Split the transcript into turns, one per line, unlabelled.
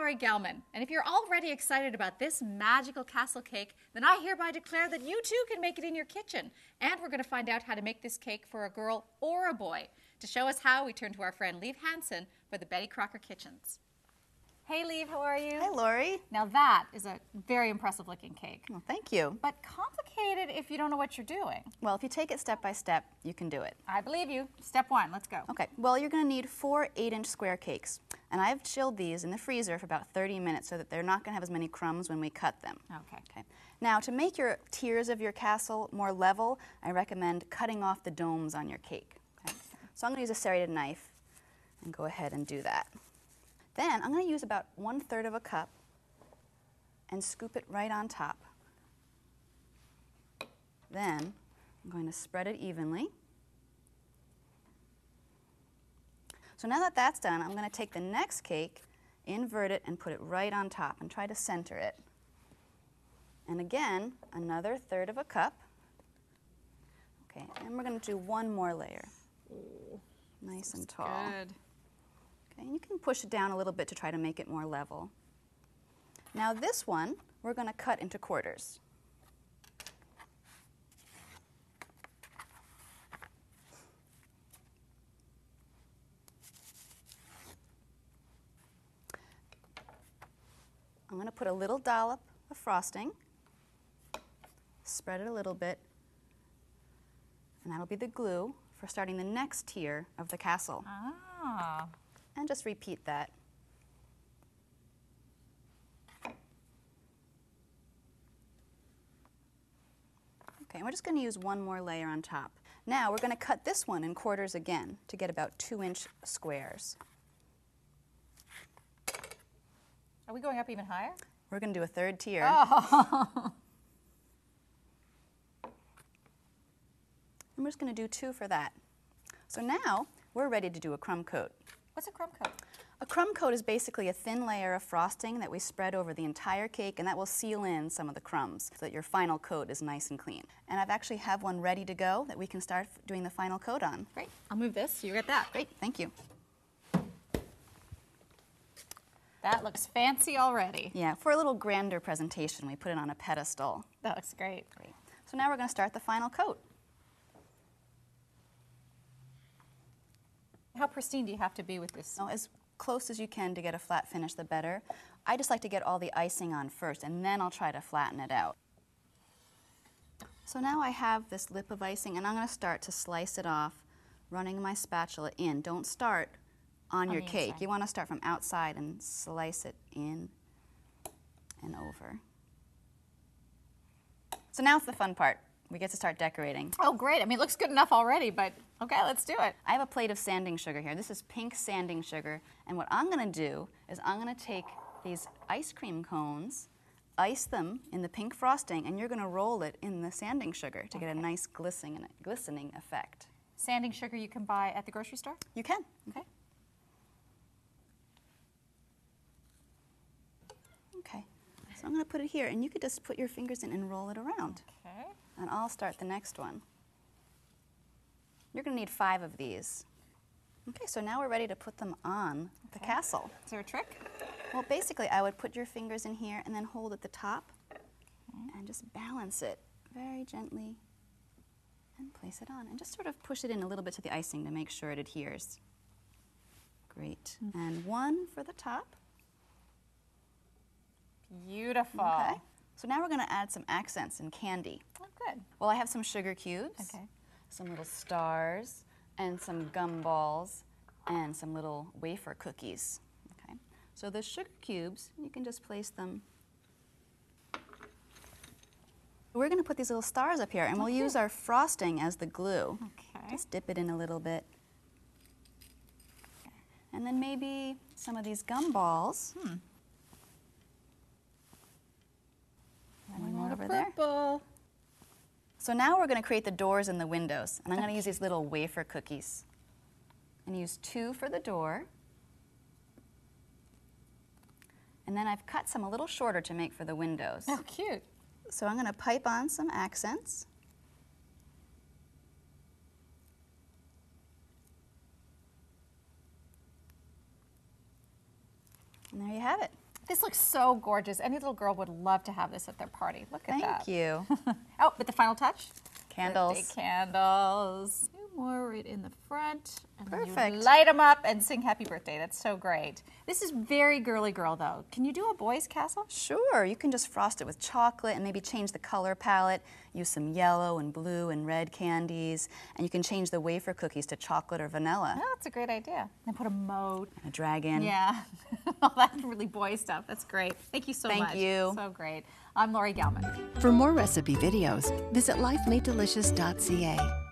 Laurie Gelman. And if you're already excited about this magical castle cake, then I hereby declare that you too can make it in your kitchen. And we're going to find out how to make this cake for a girl or a boy. To show us how, we turn to our friend Lieve Hansen for the Betty Crocker Kitchens. Hey, Lieve, how are you?
Hi, Laurie.
Now that is a very impressive looking cake.
Well, thank you.
But complicated if you don't know what you're doing.
Well, if you take it step by step, you can do it.
I believe you. Step one, let's go.
Okay, well, you're going to need 4 8-inch square cakes. And I've chilled these in the freezer for about 30 minutes so that they're not going to have as many crumbs when we cut them.
Okay.
Now, to make your tiers of your castle more level, I recommend cutting off the domes on your cake. Okay? So I'm going to use a serrated knife and go ahead and do that. Then I'm going to use about 1/3 of a cup and scoop it right on top. Then I'm going to spread it evenly. So now that that's done, I'm going to take the next cake, invert it, and put it right on top and try to center it. And again, another 1/3 of a cup. Okay, and we're going to do one more layer.
Ooh,
nice and tall.
Good.
Okay, and you can push it down a little bit to try to make it more level. Now this one, we're going to cut into quarters. I'm going to put a little dollop of frosting, spread it a little bit, and that'll be the glue for starting the next tier of the castle.
Ah.
And just repeat that. Okay, and we're just going to use one more layer on top. Now we're going to cut this one in quarters again to get about 2-inch squares.
Are we going up even higher?
We're going to do a 3rd tier.
Oh.
And we're just going to do 2 for that. So now we're ready to do a crumb coat.
What's a crumb coat?
A crumb coat is basically a thin layer of frosting that we spread over the entire cake, and that will seal in some of the crumbs so that your final coat is nice and clean. And I've actually have one ready to go that we can start doing the final coat on.
Great. I'll move this. You get that.
Great, thank you.
That looks fancy already.
Yeah, for a little grander presentation, we put it on a pedestal.
That looks great.
Great. So now we're going to start the final coat.
How pristine do you have to be with this?
Now, as close as you can to get a flat finish, the better. I just like to get all the icing on first, and then I'll try to flatten it out. So now I have this lip of icing, and I'm going to start to slice it off, running my spatula in. Don't start on your cake.
Inside.
You want to start from outside and slice it in and over. So now it's the fun part. We get to start decorating.
Oh, great. I mean, it looks good enough already, but okay, let's do it.
I have a plate of sanding sugar here. This is pink sanding sugar. And what I'm going to do is I'm going to take these ice cream cones, ice them in the pink frosting, and you're going to roll it in the sanding sugar to get a nice glistening effect.
Sanding sugar you can buy at the grocery store?
You can.
Okay.
Okay. So I'm going to put it here, and you could just put your fingers in and roll it around.
Okay.
And I'll start the next one. You're going to need 5 of these. Okay, so now we're ready to put them on the castle.
Is there a trick?
Well, basically, I would put your fingers in here and then hold at the top and just balance it very gently and place it on. And just sort of push it in a little bit to the icing to make sure it adheres. Great. And 1 for the top.
Beautiful.
Okay. So now we're going to add some accents and candy.
Oh, good.
Well, I have some sugar cubes,
Okay.
some little stars, and some gum balls, and some little wafer cookies. Okay. So the sugar cubes, you can just place them. We're going to put these little stars up here, and we'll use our frosting as the glue.
Okay.
Just dip it in a little bit. And then maybe some of these gum balls. Any more over there?
Purple.
So now we're going to create the doors and the windows. And I'm going to use these little wafer cookies. And use 2 for the door. And then I've cut some a little shorter to make for the windows.
Oh, cute.
So I'm going to pipe on some accents. And there you have it.
This looks so gorgeous. Any little girl would love to have this at their party. Look at that.
Thank you.
Oh, but the final touch?
Candles.
Birthday candles. Two more right in the front. And then
Perfect.
you light them up and sing happy birthday. That's so great. This is very girly girl, though. Can you do a boy's castle?
Sure, you can just frost it with chocolate and maybe change the color palette. Use some yellow and blue and red candies. And you can change the wafer cookies to chocolate or vanilla.
Oh, that's a great idea. And put a moat.
A dragon.
Yeah. All that really boy stuff. That's great. Thank you so much.
Thank you.
So great. I'm Lori Gelman.
For more recipe videos, visit lifemadedelicious.ca.